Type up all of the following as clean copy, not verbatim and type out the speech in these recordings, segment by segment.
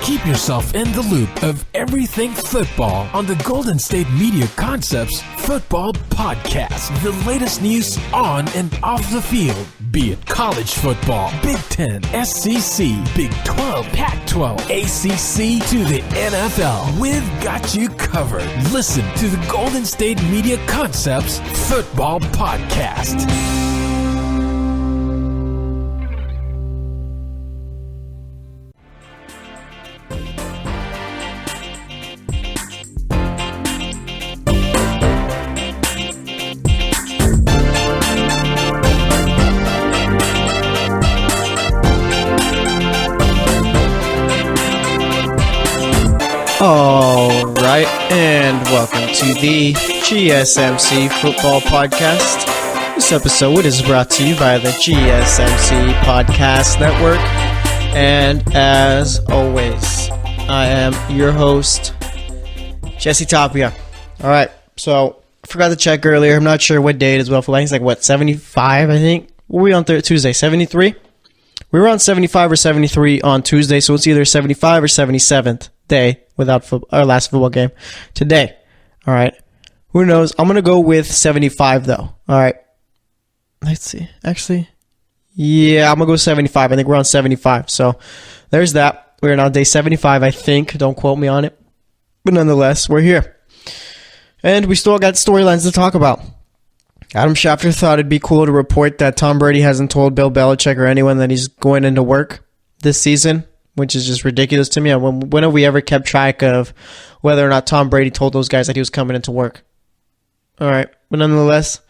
Keep yourself in the loop of everything football on the Golden State Media Concepts Football Podcast. The latest news on and off the field, be it college football, Big Ten, SEC, Big 12, Pac-12, ACC to the NFL. We've got you covered. Listen to the Golden State Media Concepts Football Podcast. All right, and welcome to the GSMC Football Podcast. This episode is brought to you by the GSMC Podcast Network. And as always, I am your host, Jesse Tapia. All right, so I forgot to check earlier. I'm not sure what day it is. Well, for it's like, 75, I think? What were we on Tuesday? 73? We were on 75 or 73 on Tuesday, so it's either 75 or 77th day without our last football game today. All right. Who knows? I'm going to go with 75, though. All right. Let's see. Actually, yeah, I'm going to go 75. I think we're on 75. So there's that. We're on day 75, I think. Don't quote me on it. But nonetheless, we're here. And we still got storylines to talk about. Adam Schefter thought it'd be cool to report that Tom Brady hasn't told Bill Belichick or anyone that he's going into work this season, which is just ridiculous to me. When have we ever kept track of whether or not Tom Brady told those guys that he was coming into work? All right. But nonetheless,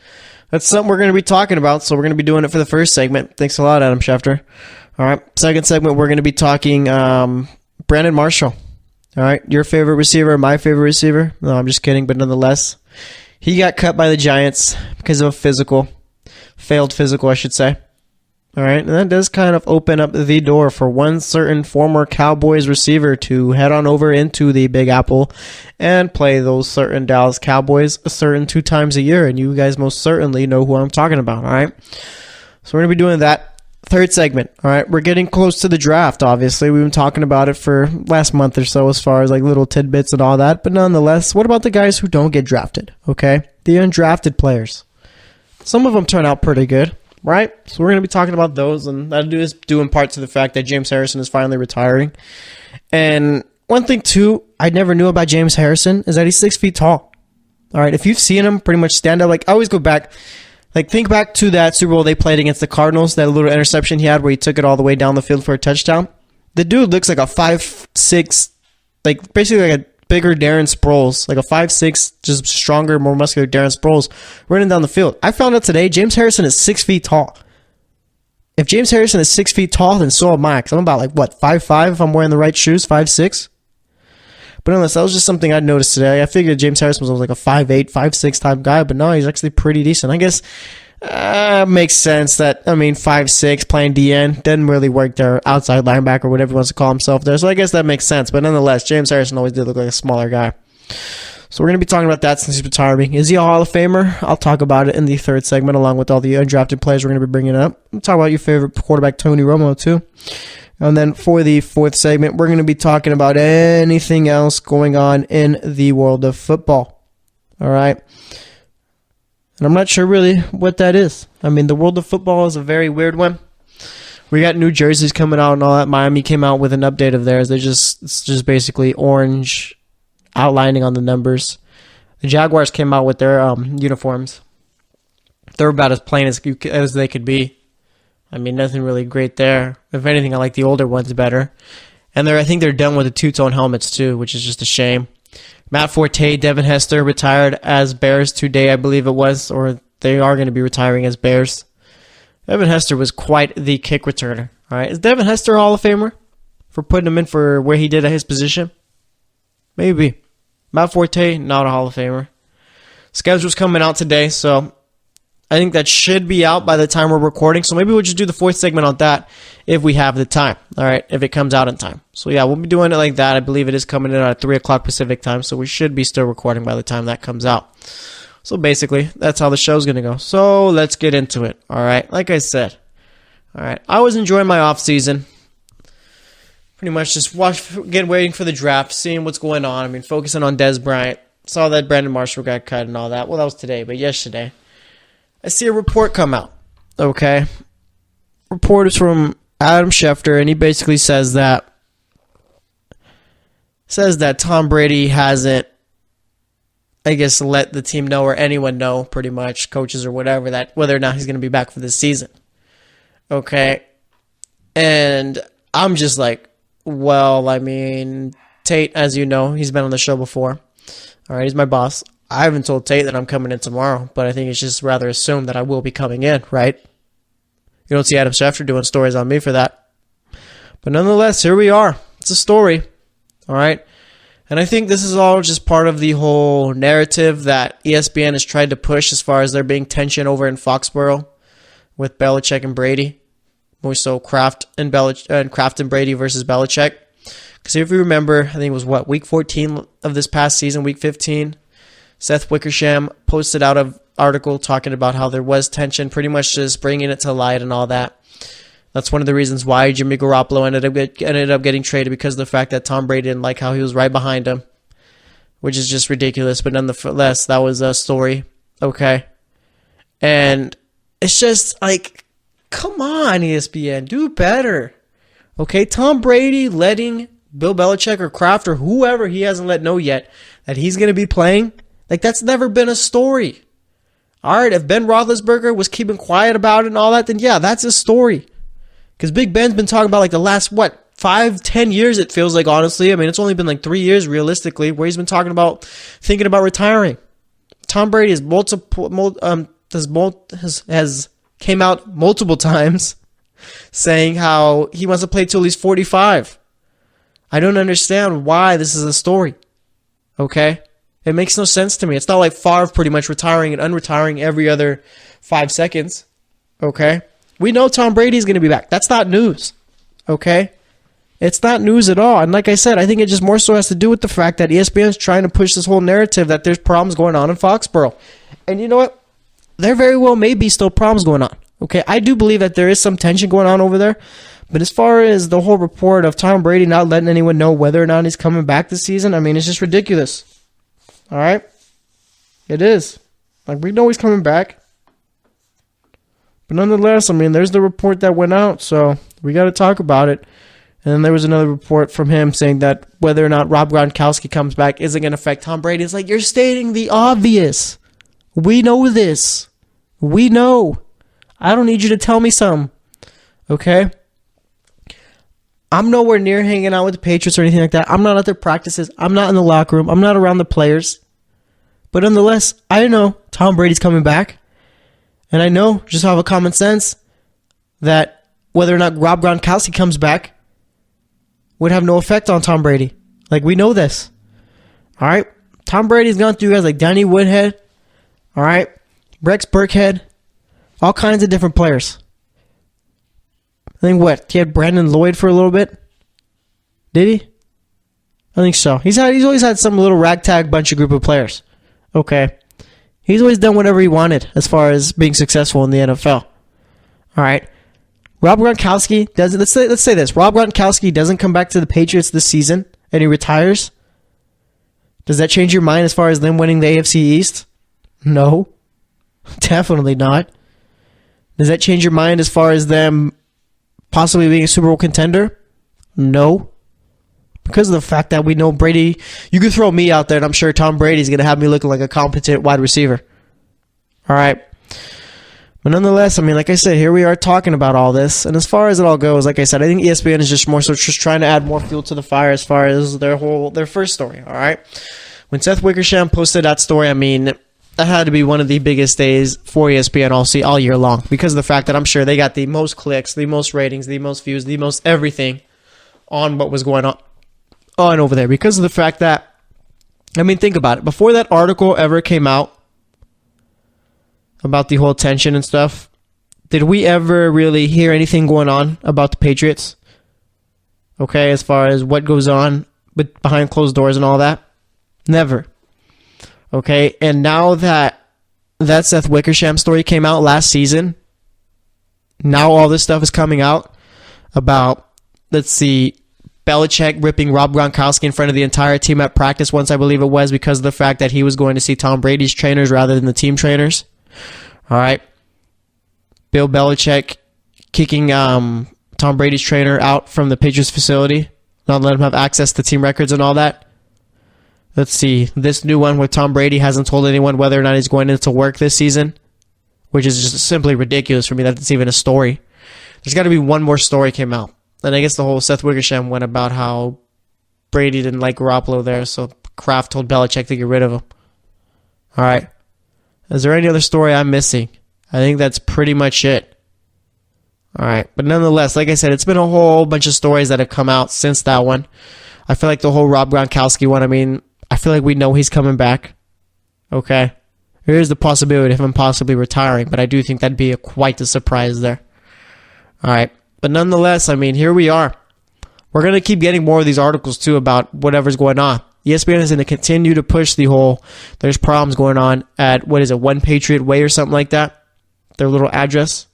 that's something we're going to be talking about, so we're going to be doing it for the first segment. Thanks a lot, Adam Schefter. All right. Second segment, we're going to be talking Brandon Marshall. All right. Your favorite receiver, my favorite receiver. No, I'm just kidding, but nonetheless, he got cut by the Giants because of a failed physical, I should say. All right, and that does kind of open up the door for one certain former Cowboys receiver to head on over into the Big Apple and play those certain Dallas Cowboys a certain 2 times a year, and you guys most certainly know who I'm talking about, all right? So we're going to be doing that. Third segment, all right? We're getting close to the draft, obviously. We've been talking about it for last month or so as far as like little tidbits and all that, but nonetheless, what about the guys who don't get drafted, okay? The undrafted players. Some of them turn out pretty good. Right? So we're going to be talking about those, and that is due in part to the fact that James Harrison is finally retiring. And one thing, too, I never knew about James Harrison is that he's 6 feet tall. All right? If you've seen him pretty much stand up, like I always go back, like think back to that Super Bowl they played against the Cardinals, that little interception he had where he took it all the way down the field for a touchdown. The dude looks like a 5'6", like basically like a bigger Darren Sproles, like a 5'6", just stronger, more muscular Darren Sproles running down the field. I found out today James Harrison is 6 feet tall. If James Harrison is 6 feet tall, then so am I, because I'm about 5'5", if I'm wearing the right shoes, 5'6". But unless that was just something I noticed today. I figured James Harrison was like a 5'8", 5'6" type guy, but no, he's actually pretty decent. I guess makes sense that, 5'6", playing DN, doesn't really work there, outside linebacker, whatever he wants to call himself there. So I guess that makes sense. But nonetheless, James Harrison always did look like a smaller guy. So we're going to be talking about that since he's retiring. Is he a Hall of Famer? I'll talk about it in the third segment along with all the undrafted players we're going to be bringing up. We'll talk about your favorite quarterback, Tony Romo, too. And then for the fourth segment, we're going to be talking about anything else going on in the world of football. All right? And I'm not sure really what that is. The world of football is a very weird one. We got new jerseys coming out and all that. Miami came out with an update of theirs. It's just basically orange outlining on the numbers. The Jaguars came out with their uniforms. They're about as plain as they could be. Nothing really great there. If anything, I like the older ones better. And I think they're done with the two-tone helmets too, which is just a shame. Matt Forte, Devin Hester retired as Bears today, I believe it was, or they are going to be retiring as Bears. Devin Hester was quite the kick returner. All right, is Devin Hester a Hall of Famer for putting him in for where he did at his position? Maybe. Matt Forte, not a Hall of Famer. Schedule's coming out today, so I think that should be out by the time we're recording. So maybe we'll just do the fourth segment on that if we have the time. All right, if it comes out in time. So yeah, we'll be doing it like that. I believe it is coming in at 3 o'clock Pacific time, so we should be still recording by the time that comes out. So basically, that's how the show's going to go. So let's get into it. All right, like I said. All right, I was enjoying my off season. pretty much just waiting for the draft, seeing what's going on. I mean, focusing on Dez Bryant. Saw that Brandon Marshall got cut and all that. Well, that was today, but yesterday. I see a report come out. Okay. Report is from Adam Schefter, and he basically says that Tom Brady hasn't, I guess, let the team know or anyone know, pretty much, coaches or whatever, that whether or not he's going to be back for this season. Okay. And I'm just like, well, I mean, Tate, as you know, he's been on the show before. All right, he's my boss. I haven't told Tate that I'm coming in tomorrow, but I think it's just rather assumed that I will be coming in, right? You don't see Adam Schefter doing stories on me for that. But nonetheless, here we are. It's a story. All right? And I think this is all just part of the whole narrative that ESPN has tried to push as far as there being tension over in Foxborough with Belichick and Brady. More so Kraft and Brady versus Belichick. Because if you remember, I think it was week 14 of this past season, week 15, Seth Wickersham posted out an article talking about how there was tension, pretty much just bringing it to light and all that. That's one of the reasons why Jimmy Garoppolo ended up getting traded, because of the fact that Tom Brady didn't like how he was right behind him, which is just ridiculous. But nonetheless, that was a story. Okay. And it's just like, come on, ESPN, do better. Okay, Tom Brady letting Bill Belichick or Kraft or whoever he hasn't let know yet that he's going to be playing, like, that's never been a story. All right, if Ben Roethlisberger was keeping quiet about it and all that, then yeah, that's a story. Because Big Ben's been talking about, like, the last, 5-10 years, it feels like, honestly. I mean, it's only been like 3 years, realistically, where he's been talking about thinking about retiring. Tom Brady has came out multiple times saying how he wants to play till he's 45. I don't understand why this is a story. Okay? It makes no sense to me. It's not like Favre pretty much retiring and unretiring every other 5 seconds. Okay? We know Tom Brady's going to be back. That's not news. Okay? It's not news at all. And like I said, I think it just more so has to do with the fact that ESPN is trying to push this whole narrative that there's problems going on in Foxborough. And you know what? There very well may be still problems going on. Okay? I do believe that there is some tension going on over there. But as far as the whole report of Tom Brady not letting anyone know whether or not he's coming back this season, I mean, it's just ridiculous. All right? It is. Like, we know he's coming back. But nonetheless, I mean, there's the report that went out, so we got to talk about it. And then there was another report from him saying that whether or not Rob Gronkowski comes back isn't going to affect Tom Brady. It's like, you're stating the obvious. We know this. We know. I don't need you to tell me some. Okay? I'm nowhere near hanging out with the Patriots or anything like that. I'm not at their practices. I'm not in the locker room. I'm not around the players. But nonetheless, I know Tom Brady's coming back. And I know, just have a common sense, that whether or not Rob Gronkowski comes back would have no effect on Tom Brady. Like, we know this. All right? Tom Brady's gone through guys like Danny Woodhead. All right? Rex Burkhead. All kinds of different players. I think he had Brandon Lloyd for a little bit? Did he? I think so. He's always had some little ragtag bunch of group of players. Okay. He's always done whatever he wanted as far as being successful in the NFL. All right. Rob Gronkowski doesn't. Let's say this. Rob Gronkowski doesn't come back to the Patriots this season and he retires. Does that change your mind as far as them winning the AFC East? No. Definitely not. Does that change your mind as far as them possibly being a Super Bowl contender? No. Because of the fact that we know Brady, you could throw me out there and I'm sure Tom Brady's going to have me looking like a competent wide receiver. All right. But nonetheless, I mean, like I said, here we are talking about all this. And as far as it all goes, like I said, I think ESPN is just more so just trying to add more fuel to the fire as far as their first story. All right. When Seth Wickersham posted that story, I mean, that had to be one of the biggest days for ESPN all year long, because of the fact that I'm sure they got the most clicks, the most ratings, the most views, the most everything on what was going on over there, because of the fact that, I mean, think about it. Before that article ever came out about the whole tension and stuff, did we ever really hear anything going on about the Patriots? Okay, as far as what goes on behind closed doors and all that? Never. Okay, and now that Seth Wickersham story came out last season, now all this stuff is coming out about, let's see, Belichick ripping Rob Gronkowski in front of the entire team at practice once, I believe it was, because of the fact that he was going to see Tom Brady's trainers rather than the team trainers. All right. Bill Belichick kicking Tom Brady's trainer out from the Patriots facility, not letting him have access to team records and all that. Let's see. This new one with Tom Brady hasn't told anyone whether or not he's going into work this season, which is just simply ridiculous for me that it's even a story. There's got to be one more story came out. And I guess the whole Seth Wickersham went about how Brady didn't like Garoppolo there, so Kraft told Belichick to get rid of him. All right. Is there any other story I'm missing? I think that's pretty much it. All right. But nonetheless, like I said, it's been a whole bunch of stories that have come out since that one. I feel like the whole Rob Gronkowski one, I feel like we know he's coming back. Okay. There is the possibility of him possibly retiring, but I do think that'd be quite a surprise there. All right. But nonetheless, here we are. We're going to keep getting more of these articles, too, about whatever's going on. ESPN is going to continue to push the whole, there's problems going on at, One Patriot Way or something like that? Their little address.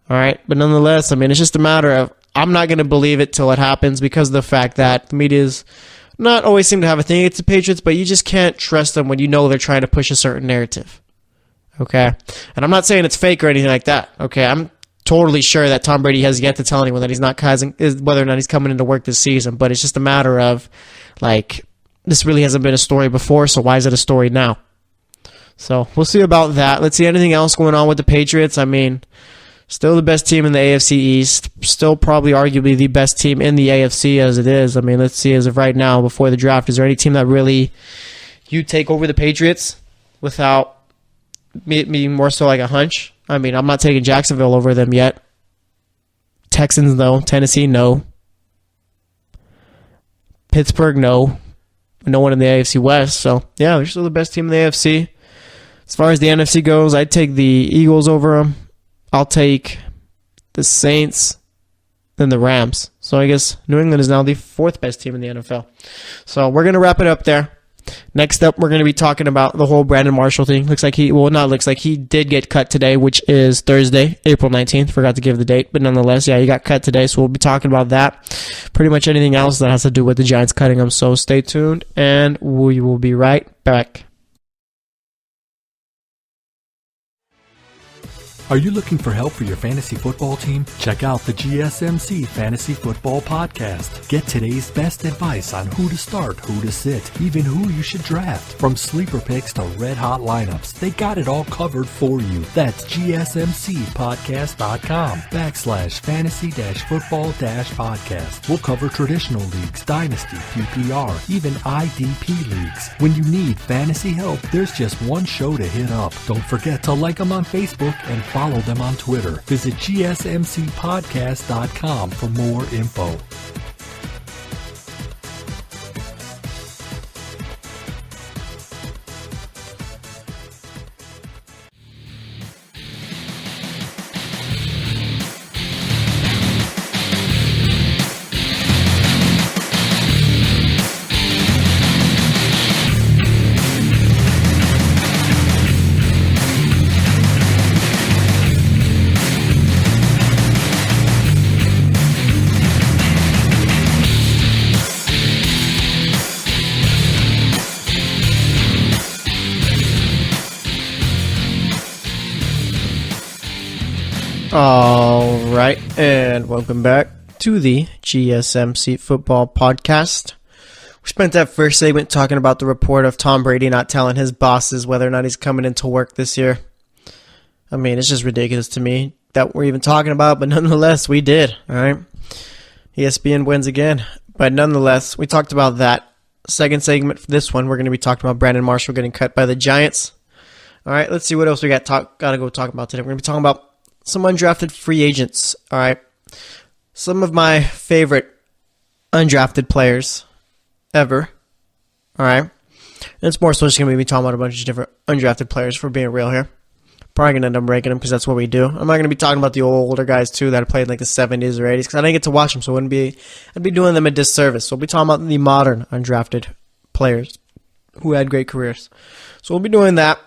All right. But nonetheless, it's just a matter of, I'm not going to believe it till it happens because of the fact that the media's not always seem to have a thing against the Patriots, but you just can't trust them when you know they're trying to push a certain narrative. Okay? And I'm not saying it's fake or anything like that. Okay? I'm totally sure that Tom Brady has yet to tell anyone that he's not whether or not he's coming into work this season, but it's just a matter of, this really hasn't been a story before, so why is it a story now? So, we'll see about that. Let's see anything else going on with the Patriots. Still the best team in the AFC East. Still probably arguably the best team in the AFC as it is. Let's see as of right now before the draft. Is there any team that really you take over the Patriots without me being more so like a hunch? I'm not taking Jacksonville over them yet. Texans, no. Tennessee, no. Pittsburgh, no. No one in the AFC West. So, yeah, they're still the best team in the AFC. As far as the NFC goes, I'd take the Eagles over them. I'll take the Saints, then the Rams. So I guess New England is now the fourth best team in the NFL. So we're going to wrap it up there. Next up, we're going to be talking about the whole Brandon Marshall thing. He did get cut today, which is Thursday, April 19th. Forgot to give the date, but nonetheless, yeah, he got cut today. So we'll be talking about that. Pretty much anything else that has to do with the Giants cutting him. So stay tuned, and we will be right back. Are you looking for help for your fantasy football team? Check out the GSMC Fantasy Football Podcast. Get today's best advice on who to start, who to sit, even who you should draft. From sleeper picks to red-hot lineups, they got it all covered for you. That's gsmcpodcast.com/fantasy-football-podcast. We'll cover traditional leagues, dynasty, PPR, even IDP leagues. When you need fantasy help, there's just one show to hit up. Don't forget to like them on Facebook and follow them on Twitter. Visit gsmcpodcast.com for more info. All right, and welcome back to the GSMC Football Podcast. We spent that first segment talking about the report of Tom Brady not telling his bosses whether or not he's coming into work this year. It's just ridiculous to me that we're even talking about, but nonetheless, we did. All right, ESPN wins again, but nonetheless, we talked about that. Second segment for this one, we're going to be talking about Brandon Marshall getting cut by the Giants. All right, let's see what else we got to go talk about today. We're going to be talking about some undrafted free agents, all right? Some of my favorite undrafted players ever, all right? And it's more so just going to be talking about a bunch of different undrafted players, for being real here. Probably going to end up ranking them because that's what we do. I'm not going to be talking about the older guys, too, that played in the 70s or 80s because I didn't get to watch them, so I'd be doing them a disservice. So we'll be talking about the modern undrafted players who had great careers. So we'll be doing that.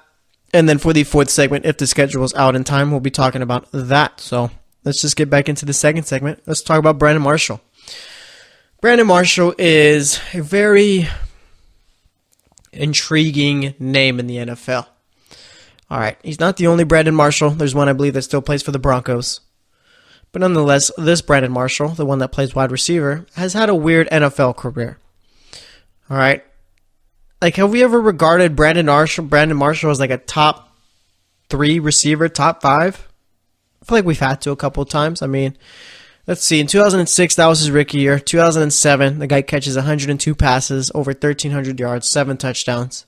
And then for the fourth segment, if the schedule is out in time, we'll be talking about that. So let's just get back into the second segment. Let's talk about Brandon Marshall. Brandon Marshall is a very intriguing name in the NFL. All right, he's not the only Brandon Marshall. There's one, I believe, that still plays for the Broncos. But nonetheless, this Brandon Marshall, the one that plays wide receiver, has had a weird NFL career. All right. Like, have we ever regarded Brandon Marshall as like a top 3 receiver, top 5? I feel like we've had to a couple of times. I mean, let's see. In 2006, that was his rookie year. 2007, the guy catches 102 passes, over 1,300 yards, 7 touchdowns.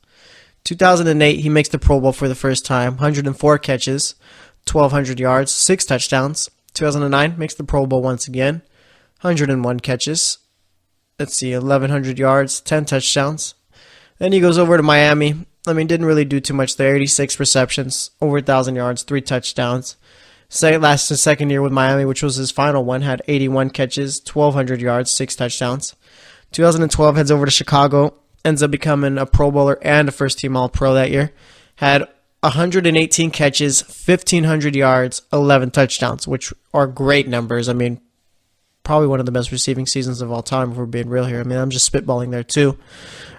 2008, he makes the Pro Bowl for the first time. 104 catches, 1,200 yards, 6 touchdowns. 2009, makes the Pro Bowl once again. 101 catches. Let's see, 1,100 yards, 10 touchdowns. Then he goes over to Miami. I mean, didn't really do too much there. 86 receptions, over 1,000 yards, 3 touchdowns. Last his second year with Miami, which was his final one, had 81 catches, 1,200 yards, 6 touchdowns. 2012, heads over to Chicago, ends up becoming a Pro Bowler and a first-team All-Pro that year. Had 118 catches, 1,500 yards, 11 touchdowns, which are great numbers. I mean, probably one of the best receiving seasons of all time, if we're being real here. I mean, I'm just spitballing there, too.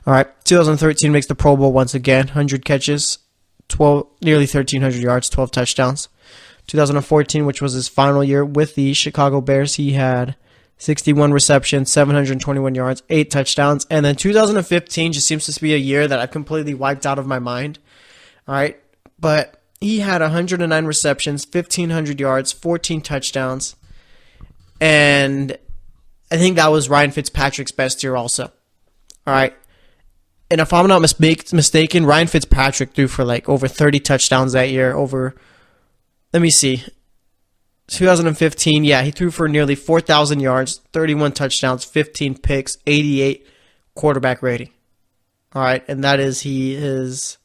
All right, 2013 makes the Pro Bowl once again. 100 catches, nearly 1,300 yards, 12 touchdowns. 2014, which was his final year with the Chicago Bears, he had 61 receptions, 721 yards, 8 touchdowns. And then 2015 just seems to be a year that I've completely wiped out of my mind. All right, but he had 109 receptions, 1,500 yards, 14 touchdowns. And I think that was Ryan Fitzpatrick's best year also. All right. And if I'm not mistaken, Ryan Fitzpatrick threw for like over 30 touchdowns that year. Let me see. 2015, yeah, he threw for nearly 4,000 yards, 31 touchdowns, 15 picks, 88 quarterback rating. All right, and he is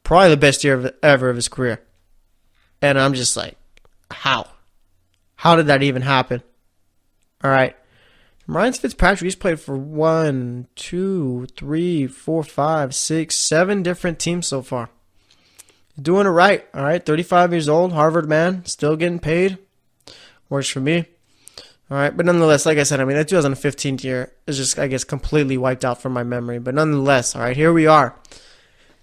probably the best year ever of his career. And I'm just like, how? How did that even happen? All right. Ryan Fitzpatrick, he's played for 1, 2, 3, 4, 5, 6, 7 different teams so far. Doing it right. All right, 35 years old, Harvard man, still getting paid. Works for me. All right, but nonetheless, like I said, I mean, that 2015 year is just, I guess, completely wiped out from my memory. But nonetheless, all right, here we are.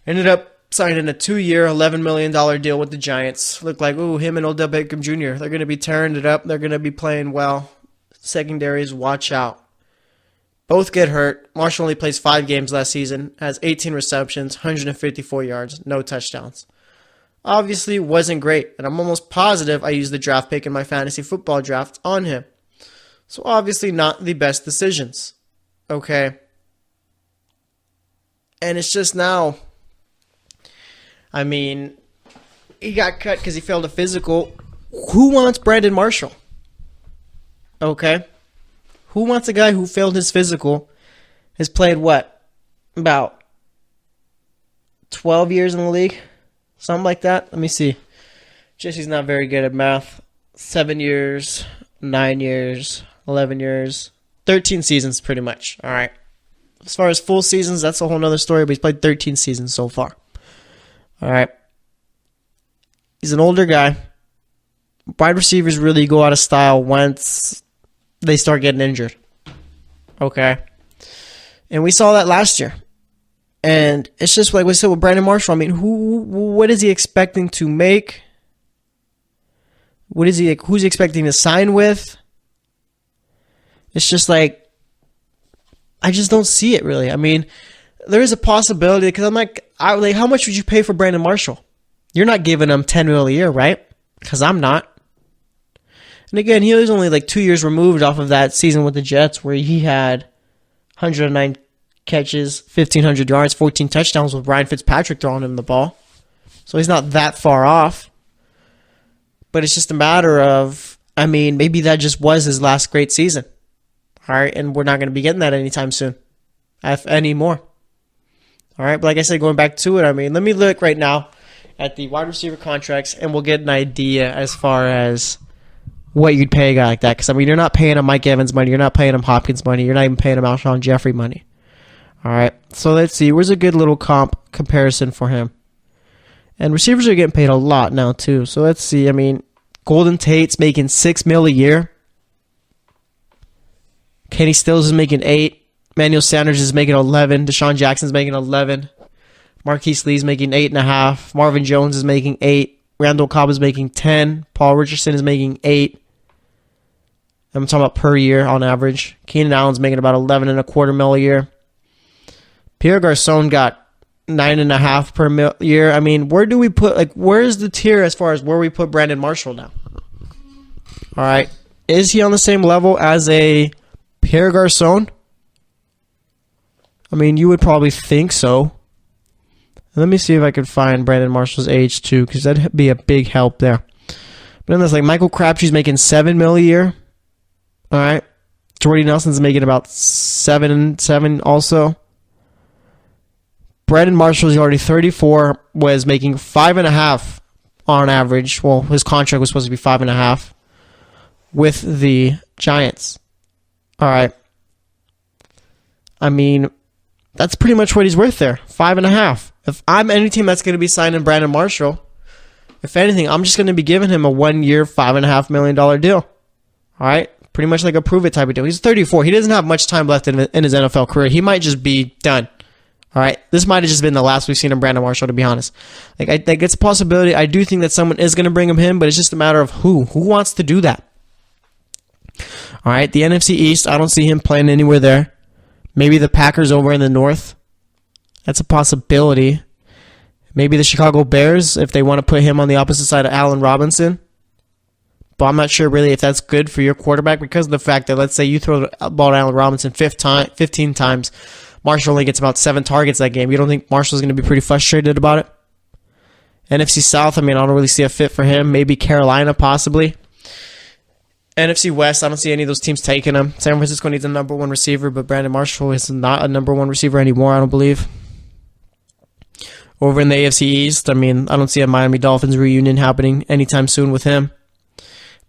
Ended up signing a 2-year, $11 million deal with the Giants. Looked like, him and Odell Beckham Jr., they're going to be tearing it up. They're going to be playing well. Secondaries, watch out. Both get hurt. Marshall only plays 5 games last season, has 18 receptions, 154 yards, no touchdowns. Obviously, wasn't great, and I'm almost positive I used the draft pick in my fantasy football draft on him. So obviously not the best decisions. Okay. And it's just now, I mean, he got cut because he failed a physical. Who wants Brandon Marshall? Okay. Who wants a guy who failed his physical, has played what? About 12 years in the league? Something like that. Let me see. Jesse's not very good at math. 7 years, 9 years, 11 years, 13 seasons pretty much. All right. As far as full seasons, that's a whole nother story, but he's played 13 seasons so far. All right. He's an older guy. Wide receivers really go out of style once they start getting injured. Okay. And we saw that last year. And it's just like we said with Brandon Marshall. I mean, what is he expecting to make? Who's he expecting to sign with? It's just like, I just don't see it really. I mean, there is a possibility because I'm like, how much would you pay for Brandon Marshall? You're not giving him $10 million a year, right? Because I'm not. And again, he was only like 2 years removed off of that season with the Jets where he had 109 catches, 1,500 yards, 14 touchdowns with Ryan Fitzpatrick throwing him the ball. So he's not that far off. But it's just a matter of, I mean, maybe that just was his last great season. All right, and we're not going to be getting that anytime soon, anymore. All right, but like I said, going back to it, I mean, let me look right now at the wide receiver contracts, and we'll get an idea as far as what you'd pay a guy like that. Because, I mean, you're not paying him Mike Evans money. You're not paying him Hopkins money. You're not even paying him Alshon Jeffrey money. All right, so let's see. Where's a good little comparison for him? And receivers are getting paid a lot now, too. So let's see. I mean, Golden Tate's making $6 million a year. Kenny Stills is making 8. Manuel Sanders is making 11. Deshaun Jackson's making 11. Marquise Lee's making 8.5. Marvin Jones is making 8. Randall Cobb is making 10. Paul Richardson is making 8. I'm talking about per year on average. Keenan Allen's making about 11.25 mil a year. Pierre Garçon got 9.5 per year. I mean, where do we put, where's the tier as far as where we put Brandon Marshall now? All right. Is he on the same level as a Pierre Garçon? I mean, you would probably think so. Let me see if I can find Brandon Marshall's age too, because that'd be a big help there. But then there's Michael Crabtree's making $7 million a year. All right. Jordy Nelson's making about 7 also. Brandon Marshall's already 34, was making 5.5 on average. Well, his contract was supposed to be 5.5 with the Giants. All right. I mean, that's pretty much what he's worth there. 5.5. If I'm any team that's going to be signing Brandon Marshall, if anything, I'm just going to be giving him a 1-year, $5.5 million deal. All right? Pretty much like a prove-it type of deal. He's 34. He doesn't have much time left in his NFL career. He might just be done. All right? This might have just been the last we've seen of Brandon Marshall, to be honest. It's a possibility. I do think that someone is going to bring him in, but it's just a matter of who. Who wants to do that? All right? The NFC East, I don't see him playing anywhere there. Maybe the Packers over in the North. That's a possibility. Maybe the Chicago Bears, if they want to put him on the opposite side of Allen Robinson. But I'm not sure really if that's good for your quarterback because of the fact that, let's say you throw the ball to Allen Robinson 15 times. Marshall only gets about 7 targets that game. You don't think Marshall's going to be pretty frustrated about it? NFC South, I mean, I don't really see a fit for him. Maybe Carolina, possibly. NFC West, I don't see any of those teams taking him. San Francisco needs a number 1 receiver, but Brandon Marshall is not a number 1 receiver anymore, I don't believe. Over in the AFC East, I mean, I don't see a Miami Dolphins reunion happening anytime soon with him.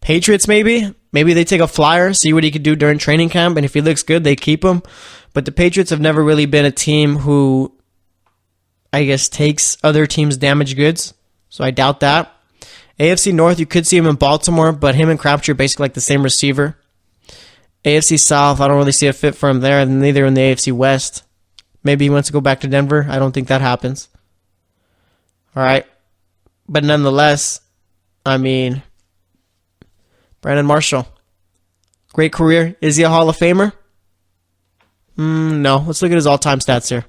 Patriots, maybe. Maybe they take a flyer, see what he could do during training camp, and if he looks good, they keep him. But the Patriots have never really been a team who, I guess, takes other teams' damaged goods. So I doubt that. AFC North, you could see him in Baltimore, but him and Crabtree are basically like the same receiver. AFC South, I don't really see a fit for him there, and neither in the AFC West. Maybe he wants to go back to Denver. I don't think that happens. All right. But nonetheless, I mean, Brandon Marshall, great career. Is he a Hall of Famer? No. Let's look at his all-time stats here.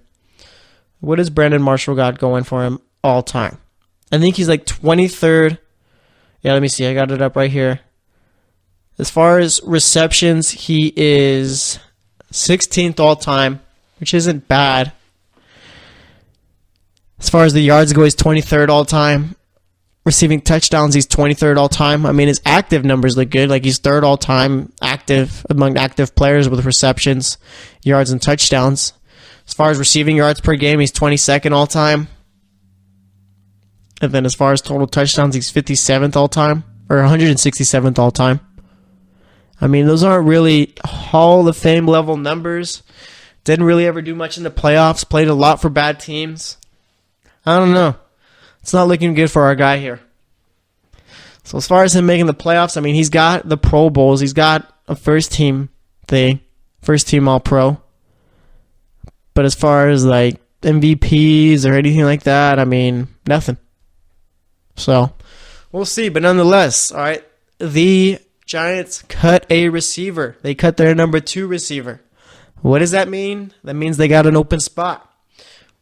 What has Brandon Marshall got going for him all-time? I think he's 23rd. Yeah, let me see. I got it up right here. As far as receptions, he is 16th all-time, which isn't bad. As far as the yards go, he's 23rd all-time. Receiving touchdowns, he's 23rd all-time. I mean, his active numbers look good. He's 3rd all-time active among active players with receptions, yards, and touchdowns. As far as receiving yards per game, he's 22nd all-time. And then as far as total touchdowns, he's 57th all-time, or 167th all-time. I mean, those aren't really Hall of Fame level numbers. Didn't really ever do much in the playoffs. Played a lot for bad teams. I don't know. It's not looking good for our guy here. So as far as him making the playoffs, I mean, he's got the Pro Bowls. He's got a first-team thing. First-team All-Pro. But as far as, MVPs or anything like that, I mean, nothing. So, we'll see. But nonetheless, all right, the Giants cut a receiver. They cut their number 2 receiver. What does that mean? That means they got an open spot.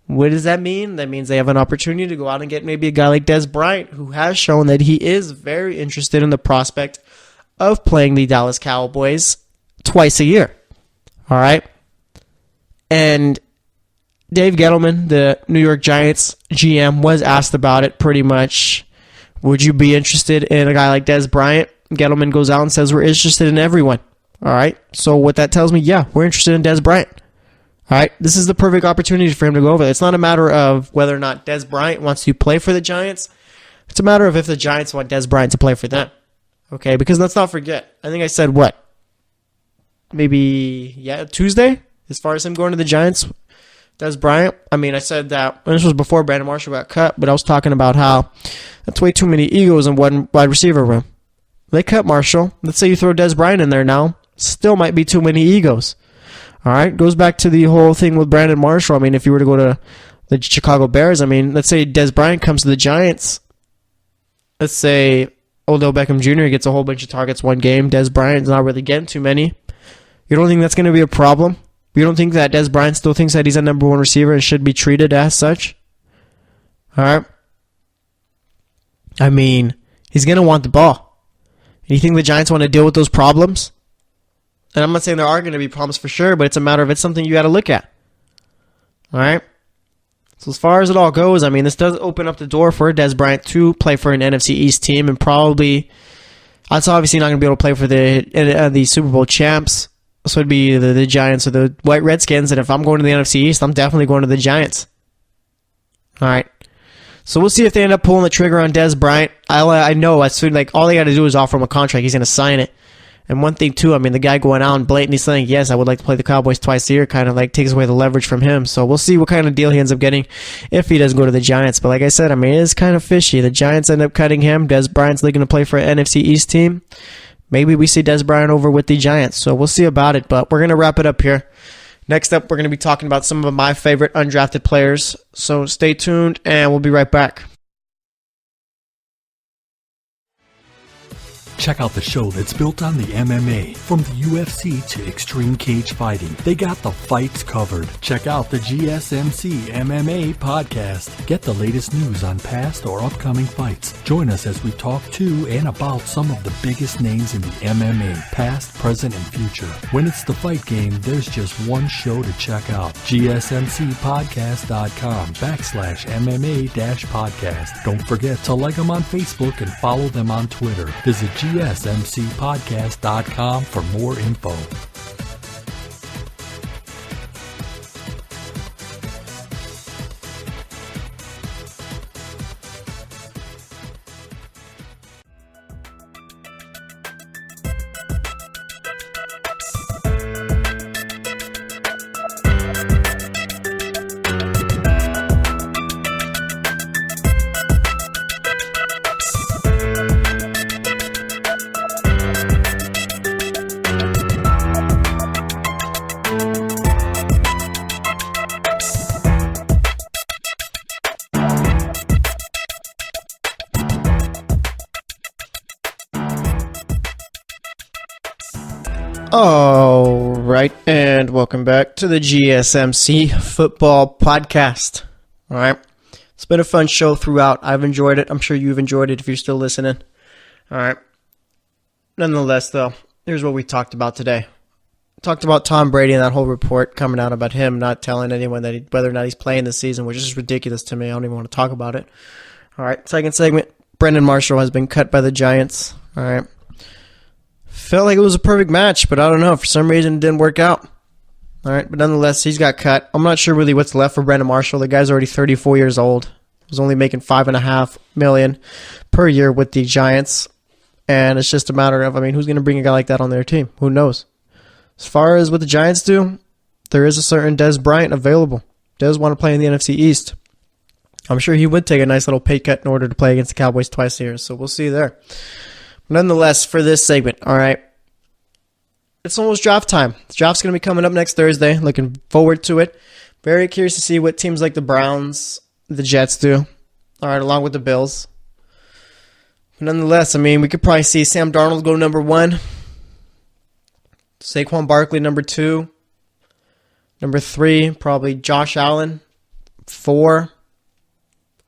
What does that mean? That means they have an opportunity to go out and get maybe a guy like Dez Bryant, who has shown that he is very interested in the prospect of playing the Dallas Cowboys twice a year. All right? And Dave Gettleman, the New York Giants GM, was asked about it pretty much. Would you be interested in a guy like Dez Bryant? Gettleman goes out and says, we're interested in everyone. All right? So what that tells me, yeah, we're interested in Dez Bryant. All right, this is the perfect opportunity for him to go over there. It's not a matter of whether or not Dez Bryant wants to play for the Giants. It's a matter of if the Giants want Dez Bryant to play for them. Okay, because let's not forget. I think I said what? Maybe, Tuesday? As far as him going to the Giants, Dez Bryant. I mean, I said that, and this was before Brandon Marshall got cut, but I was talking about how that's way too many egos in one wide receiver room. They cut Marshall. Let's say you throw Dez Bryant in there now. Still might be too many egos. All right, goes back to the whole thing with Brandon Marshall. I mean, if you were to go to the Chicago Bears, I mean, let's say Dez Bryant comes to the Giants. Let's say Odell Beckham Jr. gets a whole bunch of targets one game. Dez Bryant's not really getting too many. You don't think that's going to be a problem? You don't think that Dez Bryant still thinks that he's a number one receiver and should be treated as such? All right. I mean, he's going to want the ball. And you think the Giants want to deal with those problems? And I'm not saying there are going to be problems for sure, but it's a matter of it's something you got to look at. All right. So as far as it all goes, I mean, this does open up the door for Dez Bryant to play for an NFC East team, and probably that's obviously not going to be able to play for the Super Bowl champs. This would be the Giants or the White Redskins, and if I'm going to the NFC East, I'm definitely going to the Giants. All right. So we'll see if they end up pulling the trigger on Dez Bryant. I know as soon all they got to do is offer him a contract. He's going to sign it. And one thing too, I mean, the guy going out and blatantly saying, yes, I would like to play the Cowboys twice a year, kind of like takes away the leverage from him. So we'll see what kind of deal he ends up getting if he does go to the Giants. But like I said, I mean, it is kind of fishy. The Giants end up cutting him. Dez Bryant's looking to play for an NFC East team. Maybe we see Dez Bryant over with the Giants. So we'll see about it. But we're going to wrap it up here. Next up, we're going to be talking about some of my favorite undrafted players. So stay tuned, and we'll be right back. Check out the show that's built on the MMA. From the UFC to extreme cage fighting, they got the fights covered. Check out the GSMC MMA podcast. Get the latest news on past or upcoming fights. Join us as we talk to and about some of the biggest names in the MMA, past, present, and future. When it's the fight game, there's just one show to check out. GSMCpodcast.com/MMA-podcast. Don't forget to like them on Facebook and follow them on Twitter. Visit GSMCpodcast.com for more info. All right, and welcome back to the GSMC Football Podcast. All right, it's been a fun show throughout. I've enjoyed it. I'm sure you've enjoyed it if you're still listening. All right. Nonetheless, though, here's what we talked about today. Talked about Tom Brady and that whole report coming out about him not telling anyone that whether or not he's playing this season, which is just ridiculous to me. I don't even want to talk about it. All right, second segment. Brandon Marshall has been cut by the Giants. All right. Felt like it was a perfect match, but I don't know. For some reason, it didn't work out. All right, but nonetheless, he's got cut. I'm not sure really what's left for Brandon Marshall. The guy's already 34 years old. Was only making $5.5 million per year with the Giants, and it's just a matter of, I mean, who's going to bring a guy like that on their team? Who knows? As far as what the Giants do, there is a certain Dez Bryant available. Dez want to play in the NFC East. I'm sure he would take a nice little pay cut in order to play against the Cowboys twice a year, so we'll see there. Nonetheless, for this segment, all right, it's almost draft time. The draft's going to be coming up next Thursday. Looking forward to it. Very curious to see what teams like the Browns, the Jets do. All right, along with the Bills. But nonetheless, I mean, we could probably see Sam Darnold go number 1. Saquon Barkley number 2. Number 3, probably Josh Allen. 4.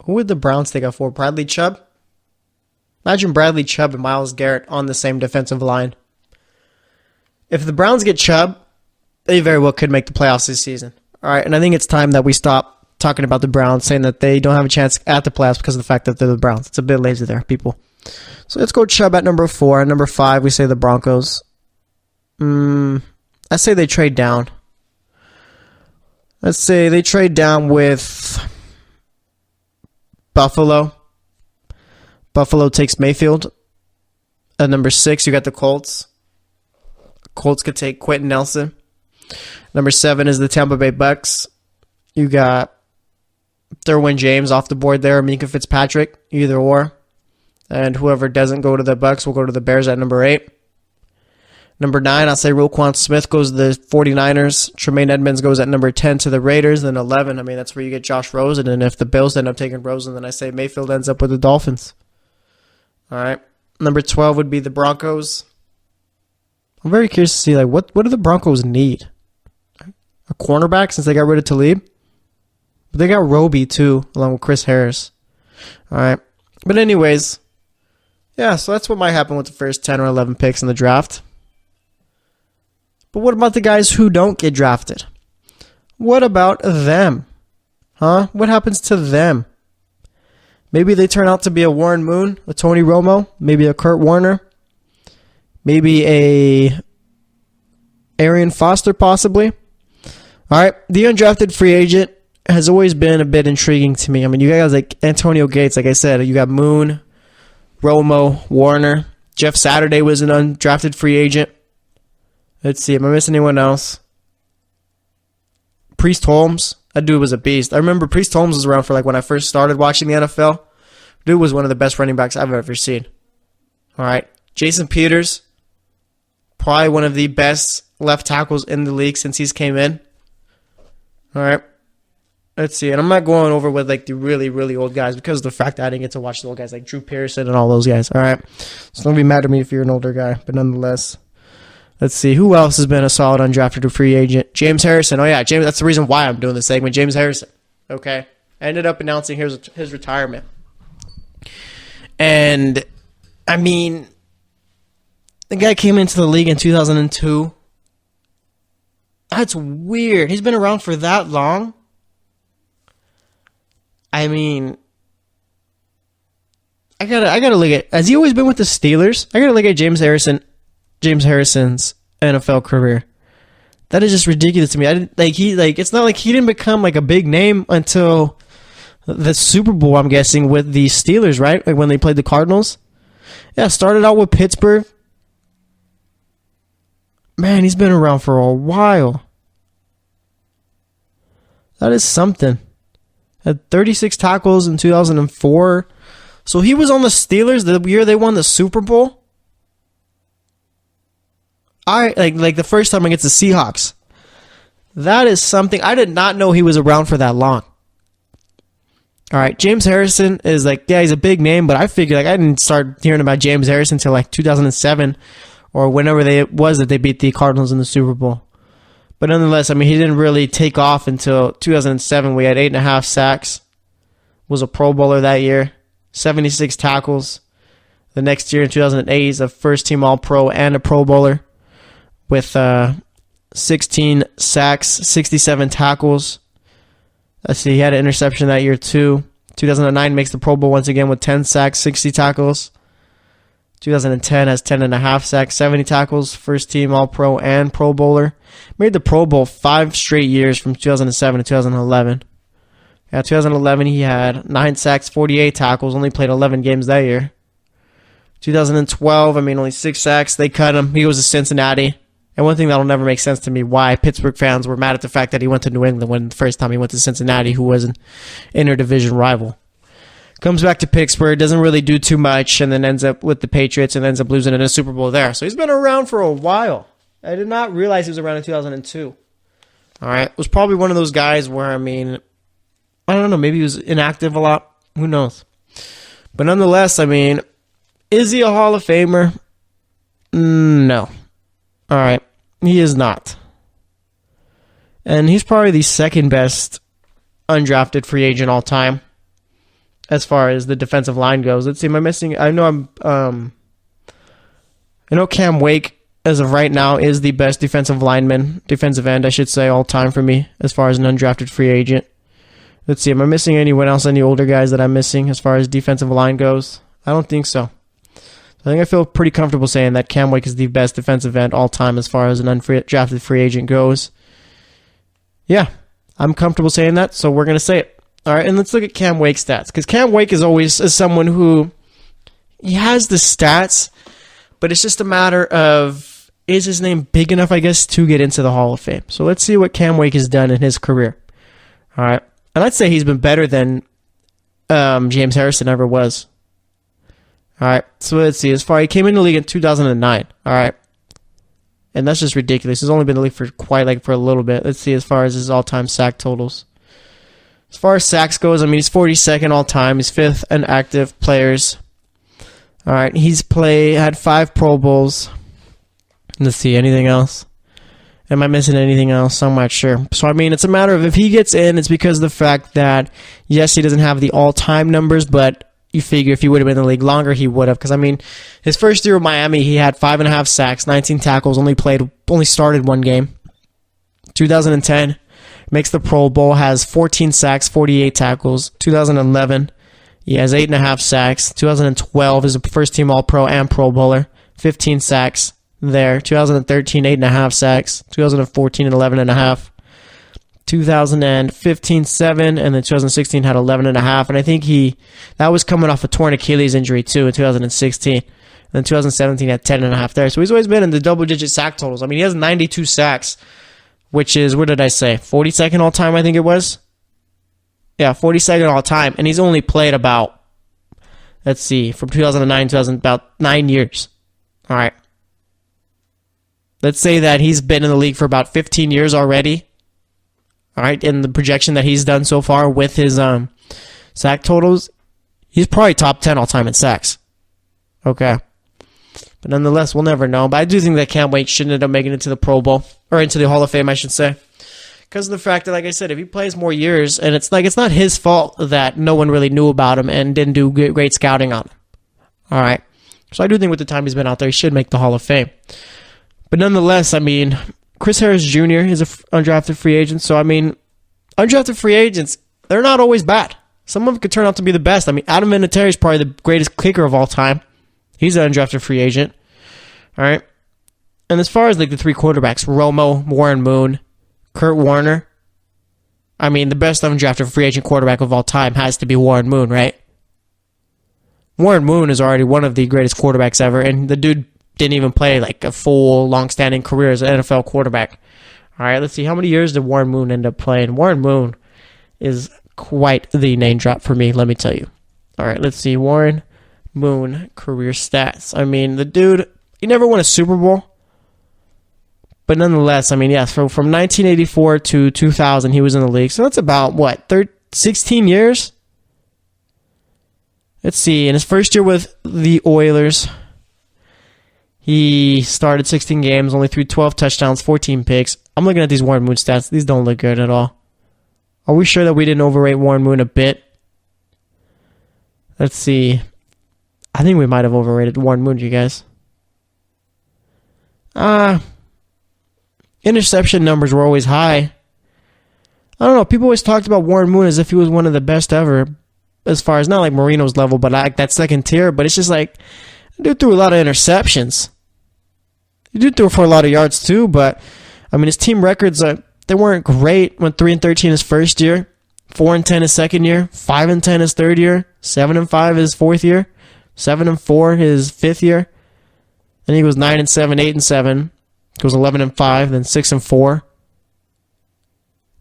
Who would the Browns take at 4? Bradley Chubb? Imagine Bradley Chubb and Myles Garrett on the same defensive line. If the Browns get Chubb, they very well could make the playoffs this season. All right, and I think it's time that we stop talking about the Browns, saying that they don't have a chance at the playoffs because of the fact that they're the Browns. It's a bit lazy there, people. So let's go Chubb at number 4. At number 5, we say the Broncos. I say they trade down. Let's say they trade down with Buffalo. Buffalo takes Mayfield. At number 6, you got the Colts. Colts could take Quentin Nelson. Number 7 is the Tampa Bay Bucks. You got Derwin James off the board there, Minka Fitzpatrick, either or. And whoever doesn't go to the Bucks will go to the Bears at number 8. Number 9, I'll say Roquan Smith goes to the 49ers. Tremaine Edmonds goes at number 10 to the Raiders. Then 11, I mean, that's where you get Josh Rosen. And if the Bills end up taking Rosen, then I say Mayfield ends up with the Dolphins. All right. Number 12 would be the Broncos. I'm very curious to see, like, what do the Broncos need? A cornerback since they got rid of Talib? But they got Roby, too, along with Chris Harris. All right. But anyways, yeah, so that's what might happen with the first 10 or 11 picks in the draft. But what about the guys who don't get drafted? What about them? Huh? What happens to them? Maybe they turn out to be a Warren Moon, a Tony Romo, maybe a Kurt Warner, maybe a Arian Foster possibly. All right, the undrafted free agent has always been a bit intriguing to me. I mean, you guys like Antonio Gates, like I said, you got Moon, Romo, Warner. Jeff Saturday was an undrafted free agent. Let's see, am I missing anyone else? Priest Holmes. That dude was a beast. I remember Priest Holmes was around for like when I first started watching the NFL. Dude was one of the best running backs I've ever seen. All right. Jason Peters. Probably one of the best left tackles in the league since he's came in. All right. Let's see. And I'm not going over with like the really, really old guys because of the fact that I didn't get to watch the old guys like Drew Pearson and all those guys. All right. So don't be mad at me if you're an older guy. But nonetheless. Let's see. Who else has been a solid undrafted free agent? James Harrison. Oh, yeah. James. That's the reason why I'm doing this segment. James Harrison. Okay. I ended up announcing his retirement. And, I mean, the guy came into the league in 2002. That's weird. He's been around for that long. I mean, I gotta look at. Has he always been with the Steelers? I gotta look at James Harrison's NFL career. That is just ridiculous to me. It's not like he didn't become like a big name until the Super Bowl, I'm guessing, with the Steelers, right? Like when they played the Cardinals. Yeah, started out with Pittsburgh. Man, he's been around for a while. That is something. Had 36 tackles in 2004. So he was on the Steelers the year they won the Super Bowl. Like the first time against the Seahawks. That is something. I did not know he was around for that long. All right, James Harrison is like, yeah, he's a big name, but I figured like I didn't start hearing about James Harrison until like 2007 or whenever it was that they beat the Cardinals in the Super Bowl. But nonetheless, I mean, he didn't really take off until 2007. We had 8.5 sacks. Was a Pro Bowler that year. 76 tackles. The next year in 2008, he's a first-team All-Pro and a Pro Bowler with 16 sacks, 67 tackles. Let's see, he had an interception that year too. 2009 makes the Pro Bowl once again with 10 sacks, 60 tackles. 2010 has 10.5 sacks, 70 tackles, first team All-Pro and Pro Bowler. Made the Pro Bowl 5 straight years from 2007 to 2011. Yeah, 2011 he had 9 sacks, 48 tackles, only played 11 games that year. 2012, I mean, only 6 sacks. They cut him. He goes to Cincinnati. And one thing that'll never make sense to me, why Pittsburgh fans were mad at the fact that he went to New England when the first time he went to Cincinnati, who was an interdivision rival. Comes back to Pittsburgh, doesn't really do too much, and then ends up with the Patriots and ends up losing in a Super Bowl there. So he's been around for a while. I did not realize he was around in 2002. All right. Was probably one of those guys where, I mean, I don't know, maybe he was inactive a lot. Who knows? But nonetheless, I mean, is he a Hall of Famer? No. All right. He is not. And he's probably the second best undrafted free agent all time as far as the defensive line goes. Let's see, am I missing? I know Cam Wake, as of right now, is the best defensive end, I should say, all time for me as far as an undrafted free agent. Let's see, am I missing anyone else, any older guys that I'm missing as far as defensive line goes? I don't think so. I think I feel pretty comfortable saying that Cam Wake is the best defensive end all time as far as an undrafted free agent goes. Yeah, I'm comfortable saying that, so we're going to say it. All right, and let's look at Cam Wake's stats, because Cam Wake is someone who, he has the stats, but it's just a matter of, is his name big enough, I guess, to get into the Hall of Fame? So let's see what Cam Wake has done in his career. All right, and I'd say he's been better than James Harrison ever was. All right, so let's see. As far he came into the league in 2009. All right, And that's just ridiculous. He's only been in the league for a little bit. Let's see as far as his all-time sack totals. As far as sacks goes, I mean, he's 42nd all-time. He's 5th in active players. All right, had 5 Pro Bowls. Let's see, anything else? Am I missing anything else? I'm not sure. So, I mean, it's a matter of if he gets in, it's because of the fact that, yes, he doesn't have the all-time numbers, but you figure if he would have been in the league longer, he would have. Because, I mean, his first year with Miami, he had 5.5 sacks, 19 tackles, only started 1 game. 2010, makes the Pro Bowl, has 14 sacks, 48 tackles. 2011, he has 8.5 sacks. 2012 is a first-team All-Pro and Pro Bowler, 15 sacks there. 2013, 8.5 sacks. 2014, 11.5. 2015, 7, and then 2016 had 11.5. And I think that was coming off a torn Achilles injury too in 2016. And then 2017 had 10.5 there. So he's always been in the double-digit sack totals. I mean, he has 92 sacks, which is, what did I say, 42nd all-time, I think it was? Yeah, 42nd all-time. And he's only played about, let's see, from 2009 to about 9 years. All right. Let's say that he's been in the league for about 15 years already. All right, in the projection that he's done so far with his sack totals, he's probably top 10 all-time in sacks. Okay. But nonetheless, we'll never know. But I do think that Cam Wake shouldn't end up making it to the Pro Bowl, or into the Hall of Fame, I should say. Because of the fact that, like I said, if he plays more years, and it's not his fault that no one really knew about him and didn't do great scouting on him. All right. So I do think with the time he's been out there, he should make the Hall of Fame. But nonetheless, I mean, Chris Harris Jr. is an undrafted free agent. So, I mean, undrafted free agents, they're not always bad. Some of them could turn out to be the best. I mean, Adam Vinatieri is probably the greatest kicker of all time. He's an undrafted free agent. All right. And as far as like the 3 quarterbacks, Romo, Warren Moon, Kurt Warner, I mean, the best undrafted free agent quarterback of all time has to be Warren Moon, right? Warren Moon is already one of the greatest quarterbacks ever, and the dude didn't even play like a full, long-standing career as an NFL quarterback. All right, let's see. How many years did Warren Moon end up playing? Warren Moon is quite the name drop for me, let me tell you. All right, let's see. Warren Moon career stats. I mean, the dude, he never won a Super Bowl. But nonetheless, I mean, yes, from 1984 to 2000, he was in the league. So that's about, 16 years? Let's see. In his first year with the Oilers, he started 16 games, only threw 12 touchdowns, 14 picks. I'm looking at these Warren Moon stats. These don't look good at all. Are we sure that we didn't overrate Warren Moon a bit? Let's see. I think we might have overrated Warren Moon, you guys. Interception numbers were always high. I don't know. People always talked about Warren Moon as if he was one of the best ever, as far as not like Marino's level, but like that second tier. But it's just like, dude threw a lot of interceptions. He did throw for a lot of yards too, but I mean his team records they weren't great. Went 3-13 his first year, 4-10 his second year, 5-10 his third year, 7-5 his fourth year, 7-4 his fifth year. Then he goes 9-7, 8-7, goes 11-5, then 6-4,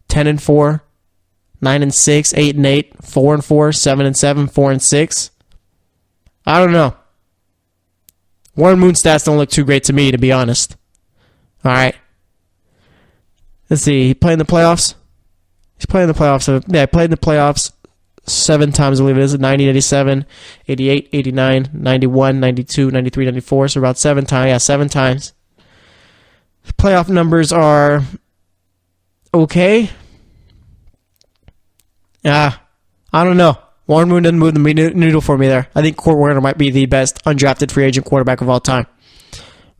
10-4, 9-6, 8-8, 4-4, 7-7, 4-6. I don't know. Warren Moon stats don't look too great to me, to be honest. All right. Let's see. He played in the playoffs? He's played in the playoffs. Yeah, he played in the playoffs 7 times, I believe it is. 90, 87, 88, 89, 91, 92, 93, 94. So about 7 times. Yeah, 7 times. The playoff numbers are okay. I don't know. Warren Moon didn't move the needle for me there. I think Kurt Warner might be the best undrafted free agent quarterback of all time.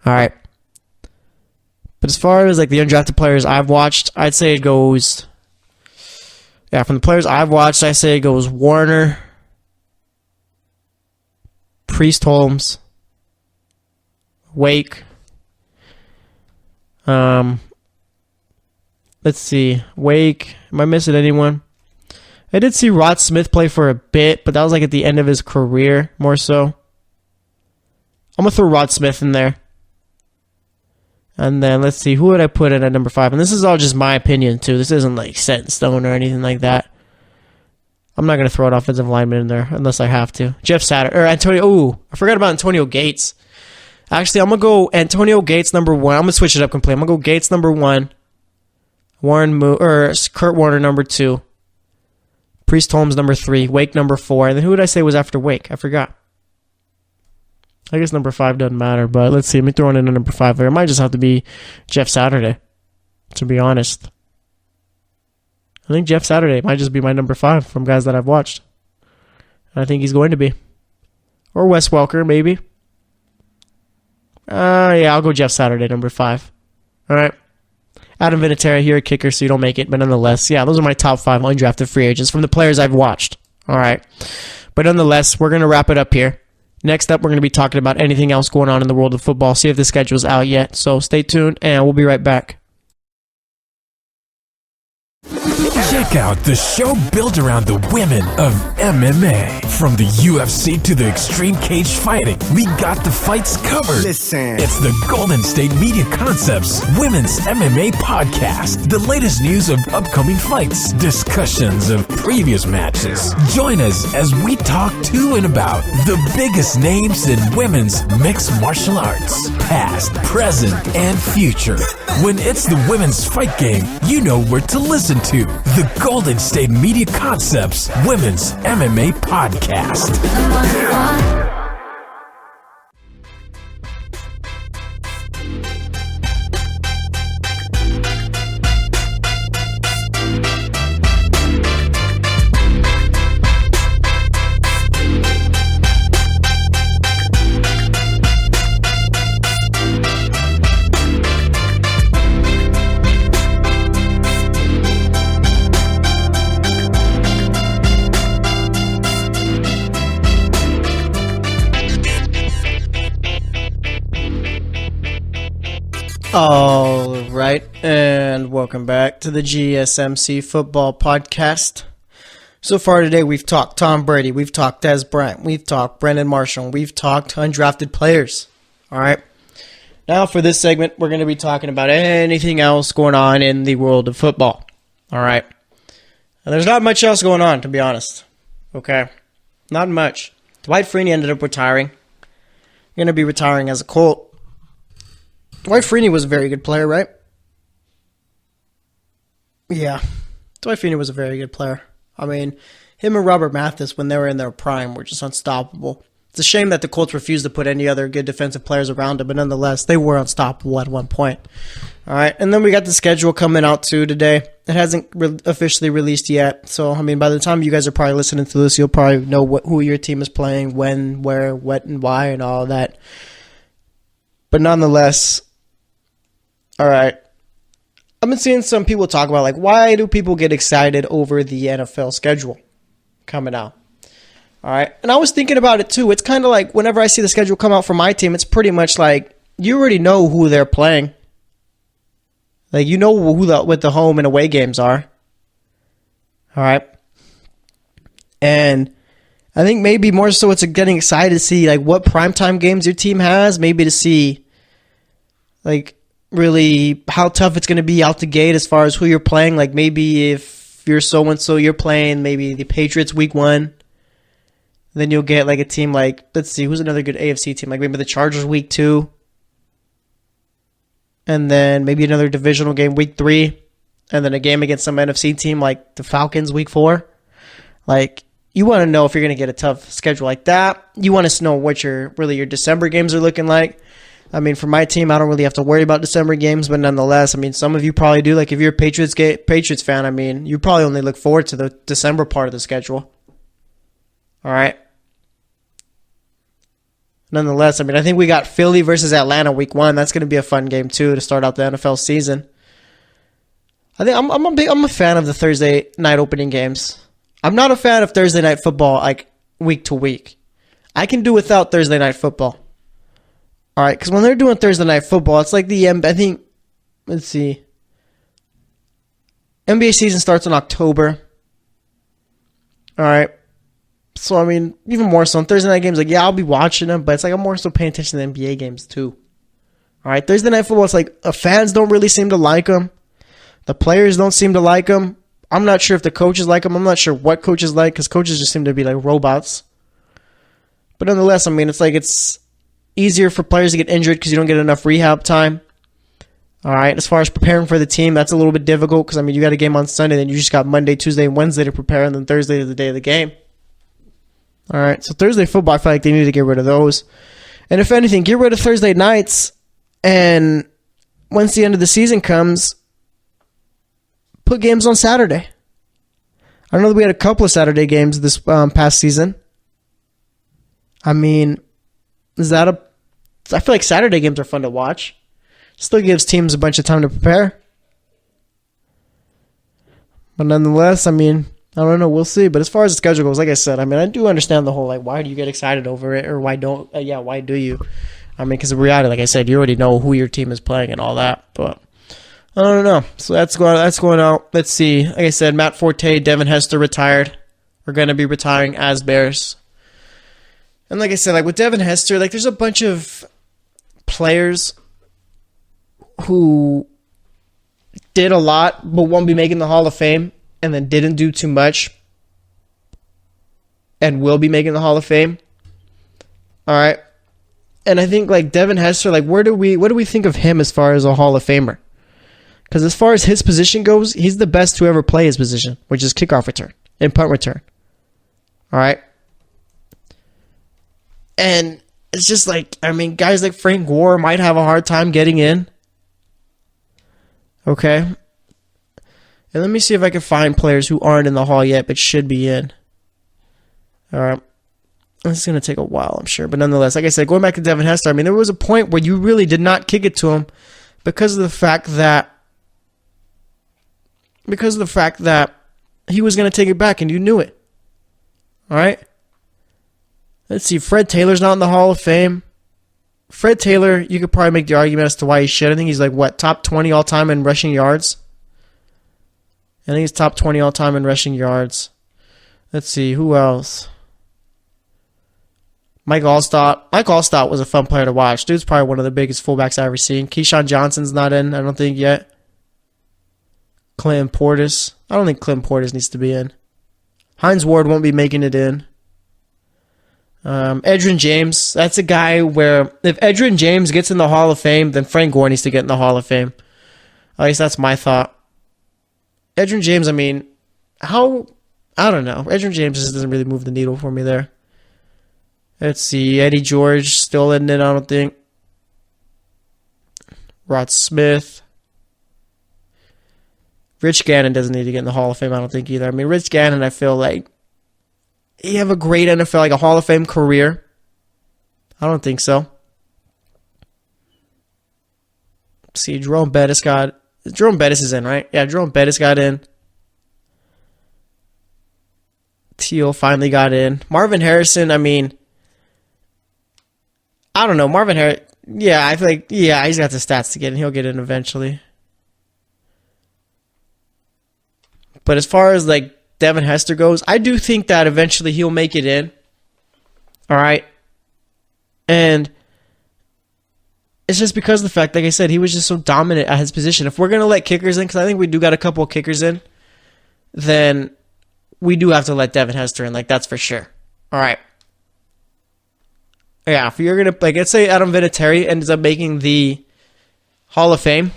All right. But as far as like the undrafted players I've watched, I'd say it goes... Yeah, from the players I've watched, I say it goes Warner, Priest Holmes, Wake. Let's see. Wake. Am I missing anyone? I did see Rod Smith play for a bit, but that was like at the end of his career, more so. I'm going to throw Rod Smith in there. And then let's see, who would I put in at number 5? And this is all just my opinion, too. This isn't like set in stone or anything like that. I'm not going to throw an offensive lineman in there unless I have to. Jeff Saturday, or Antonio, I forgot about Antonio Gates. Actually, I'm going to go Antonio Gates number 1. I'm going to switch it up completely. I'm going to go Gates number 1. Kurt Warner number 2. Priest Holmes number 3. Wake number 4. And then who did I say was after Wake? I forgot. I guess number 5 doesn't matter, but let's see. Let me throw in a number 5 there. It might just have to be Jeff Saturday, to be honest. I think Jeff Saturday might just be my number 5 from guys that I've watched. I think he's going to be. Or Wes Welker, maybe. Yeah, I'll go Jeff Saturday, number 5. All right. Adam Vinatieri here, a kicker, so you don't make it. But nonetheless, yeah, those are my top 5 undrafted free agents from the players I've watched. All right. But nonetheless, we're going to wrap it up here. Next up, we're going to be talking about anything else going on in the world of football. See if the schedule's out yet. So stay tuned, and we'll be right back. Check out the show built around the women of MMA. From the UFC to the extreme cage fighting, we got the fights covered. Listen. It's the Golden State Media Concepts Women's MMA Podcast. The latest news of upcoming fights, discussions of previous matches. Join us as we talk to and about the biggest names in women's mixed martial arts, past, present, and future. When it's the women's fight game, you know where to listen to. The Golden State Media Concepts Women's MMA Podcast. All right, and welcome back to the GSMC Football Podcast. So far today, we've talked Tom Brady, we've talked Des Bryant, we've talked Brendan Marshall, we've talked undrafted players. All right, now for this segment, we're going to be talking about anything else going on in the world of football. All right, and there's not much else going on, to be honest. Okay, not much. Dwight Freeney ended up retiring. Going to be retiring as a Colt. Dwight Freeney was a very good player, right? Yeah. Dwight Freeney was a very good player. I mean, him and Robert Mathis, when they were in their prime, were just unstoppable. It's a shame that the Colts refused to put any other good defensive players around him, but nonetheless, they were unstoppable at one point. All right, and then we got the schedule coming out too today. It hasn't officially released yet, so I mean, by the time you guys are probably listening to this, you'll probably know who your team is playing, when, where, what, and why, and all of that. But nonetheless, all right, I've been seeing some people talk about, like, why do people get excited over the NFL schedule coming out? All right, and I was thinking about it too. It's kind of like whenever I see the schedule come out for my team, it's pretty much like you already know who they're playing. Like, you know what the home and away games are. All right, and I think maybe more so it's getting excited to see, like, what primetime games your team has, maybe to see, like, really how tough it's going to be out the gate as far as who you're playing. Like, maybe if you're so-and-so, you're playing maybe the Patriots week 1. Then you'll get, like, a team like, let's see, who's another good AFC team? Like, maybe the Chargers week 2. And then maybe another divisional game week 3. And then a game against some NFC team like the Falcons week 4. Like, you want to know if you're going to get a tough schedule like that. You want to know what your December games are looking like. I mean, for my team, I don't really have to worry about December games, but nonetheless, I mean, some of you probably do. Like, if you're a Patriots fan, I mean, you probably only look forward to the December part of the schedule. All right. Nonetheless, I mean, I think we got Philly versus Atlanta week 1. That's going to be a fun game too to start out the NFL season. I think I'm a fan of the Thursday night opening games. I'm not a fan of Thursday night football like week to week. I can do without Thursday night football. All right, because when they're doing Thursday night football, it's like I think, let's see. NBA season starts in October. All right. So, I mean, even more so on Thursday night games, like, yeah, I'll be watching them, but it's like I'm more so paying attention to the NBA games too. All right, Thursday night football, it's like the fans don't really seem to like them. The players don't seem to like them. I'm not sure if the coaches like them. I'm not sure what coaches like, because coaches just seem to be like robots. But nonetheless, I mean, it's like easier for players to get injured because you don't get enough rehab time. All right, as far as preparing for the team, that's a little bit difficult because, I mean, you got a game on Sunday, then you just got Monday, Tuesday, and Wednesday to prepare, and then Thursday is the day of the game. All right, so Thursday football, I feel like they need to get rid of those. And if anything, get rid of Thursday nights, and once the end of the season comes, put games on Saturday. I know that we had a couple of Saturday games this past season. I mean, I feel like Saturday games are fun to watch. Still gives teams a bunch of time to prepare. But nonetheless, I mean, I don't know. We'll see. But as far as the schedule goes, like I said, I mean, I do understand the whole, like, why do you get excited over it? Or why don't, why do you? I mean, because in reality, like I said, you already know who your team is playing and all that. But I don't know. So that's going out. Let's see. Like I said, Matt Forte, Devin Hester retired. Are going to be retiring as Bears. And like I said, like with Devin Hester, like there's a bunch of players who did a lot but won't be making the Hall of Fame and then didn't do too much and will be making the Hall of Fame. All right. And I think like Devin Hester, like what do we think of him as far as a Hall of Famer? Because as far as his position goes, he's the best to ever play his position, which is kickoff return and punt return. All right. And it's just like, I mean, guys like Frank Gore might have a hard time getting in. Okay. And let me see if I can find players who aren't in the Hall yet but should be in. All right. It's going to take a while, I'm sure. But nonetheless, like I said, going back to Devin Hester, I mean, there was a point where you really did not kick it to him because of the fact that he was going to take it back and you knew it. All right. Let's see. Fred Taylor's not in the Hall of Fame. Fred Taylor, you could probably make the argument as to why he should. I think he's like, what, top 20 all-time in rushing yards? I think he's top 20 all-time in rushing yards. Let's see. Who else? Mike Allstott. Mike Allstott was a fun player to watch. Dude's probably one of the biggest fullbacks I've ever seen. Keyshawn Johnson's not in, I don't think, yet. Clinton Portis. I don't think Clinton Portis needs to be in. Hines Ward won't be making it in. Edgerrin James, that's a guy where if Edgerrin James gets in the Hall of Fame, then Frank Gore needs to get in the Hall of Fame. At least that's my thought. Edgerrin James, I mean, I don't know. Edgerrin James just doesn't really move the needle for me there. Let's see. Eddie George still in it, I don't think. Rod Smith. Rich Gannon doesn't need to get in the Hall of Fame, I don't think either. I mean, Rich Gannon, I feel like he have a great NFL, like a Hall of Fame career. I don't think so. Let's see, Jerome Bettis is in, right? Yeah, Jerome Bettis got in. Teal finally got in. Marvin Harrison, I mean, I don't know. Marvin Harrison, yeah, I feel like, yeah, he's got the stats to get in. He'll get in eventually. But as far as like Devin Hester goes, I do think that eventually he'll make it in. All right. And it's just because of the fact, like I said, he was just so dominant at his position. If we're going to let kickers in, because I think we do got a couple of kickers in, then we do have to let Devin Hester in. Like, that's for sure. All right. Yeah, if you're going to, like, let's say Adam Vinatieri ends up making the Hall of Fame,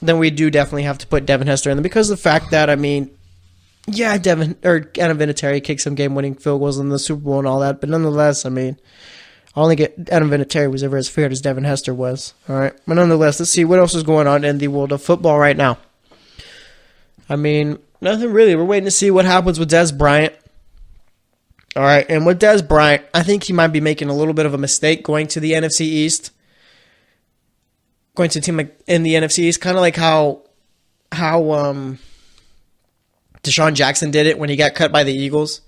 then we do definitely have to put Devin Hester in. Because of the fact that, I mean, yeah, Adam Vinatieri kicked some game-winning field goals in the Super Bowl and all that, but nonetheless, I mean, I don't think Adam Vinatieri was ever as feared as Devin Hester was. All right, but nonetheless, let's see what else is going on in the world of football right now. I mean, nothing really. We're waiting to see what happens with Dez Bryant. All right, and with Dez Bryant, I think he might be making a little bit of a mistake going to the NFC East, going to a team like in the NFC East, kind of like how Deshaun Jackson did it when he got cut by the Eagles.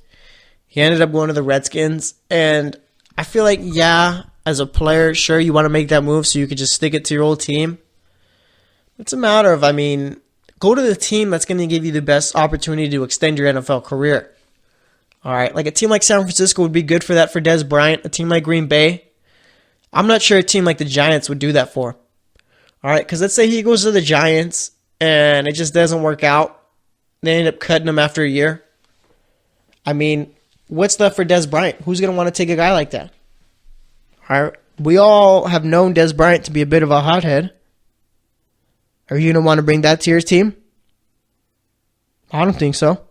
He ended up going to the Redskins, and I feel like, yeah, as a player, sure, you want to make that move so you could just stick it to your old team. It's a matter of, I mean, go to the team that's going to give you the best opportunity to extend your NFL career. All right, like a team like San Francisco would be good for that for Dez Bryant. A team like Green Bay, I'm not sure a team like the Giants would do that for. All right, because let's say he goes to the Giants and it just doesn't work out. They end up cutting him after a year. I mean, what's left for Dez Bryant? Who's going to want to take a guy like that? All right, We all have known Des Bryant to be a bit of a hothead. Are you going to want to bring that to your team? I don't think so.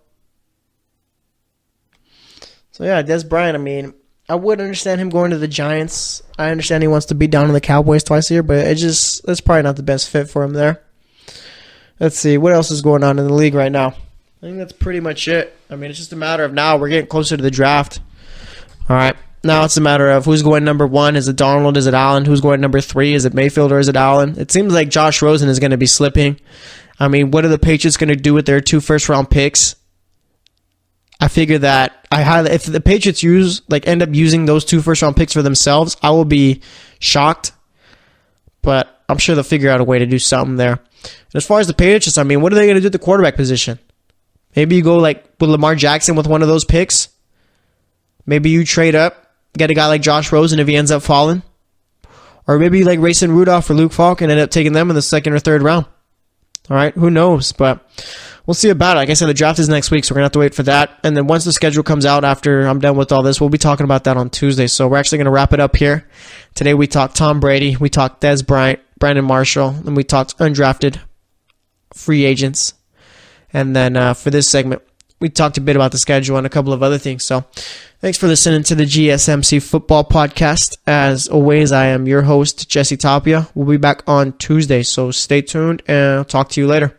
So, yeah, Des Bryant, I mean, I would understand him going to the Giants. I understand he wants to beat down on the Cowboys twice a year, but it's probably not the best fit for him there. Let's see, what else is going on in the league right now? I think that's pretty much it. I mean, it's just a matter of now we're getting closer to the draft. All right, now it's a matter of who's going number 1. Is it Donald? Is it Allen? Who's going number 3? Is it Mayfield or is it Allen? It seems like Josh Rosen is going to be slipping. I mean, what are the Patriots going to do with their 2 first-round picks? I figure that if the Patriots end up using those 2 first-round picks for themselves, I will be shocked. But I'm sure they'll figure out a way to do something there. And as far as the Patriots, I mean, what are they going to do at the quarterback position? Maybe you go with Lamar Jackson with one of those picks. Maybe you trade up, get a guy like Josh Rosen if he ends up falling. Or maybe like Rayson Rudolph or Luke Falk and end up taking them in the 2nd or 3rd round. All right, who knows? But we'll see about it. Like I said, the draft is next week, so we're going to have to wait for that. And then once the schedule comes out after I'm done with all this, we'll be talking about that on Tuesday. So we're actually going to wrap it up here. Today we talked Tom Brady, we talked Des Bryant, Brandon Marshall, and we talked undrafted free agents. And then for this segment, we talked a bit about the schedule and a couple of other things. So thanks for listening to the GSMC Football Podcast. As always, I am your host, Jesse Tapia. We'll be back on Tuesday, so stay tuned, and I'll talk to you later.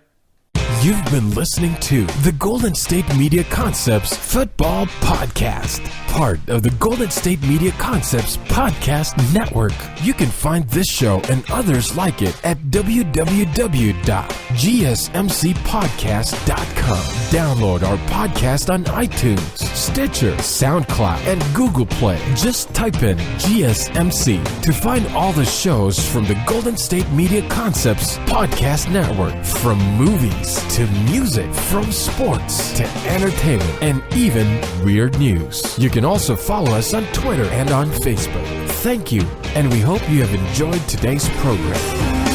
You've been listening to the Golden State Media Concepts Football Podcast, part of the Golden State Media Concepts Podcast Network. You can find this show and others like it at www.gsmcpodcast.com. Download our podcast on iTunes, Stitcher, SoundCloud, and Google Play. Just type in GSMC to find all the shows from the Golden State Media Concepts Podcast Network, from movies to music, from sports to entertainment, and even weird news. You can also follow us on Twitter and on Facebook. Thank you, and we hope you have enjoyed today's program.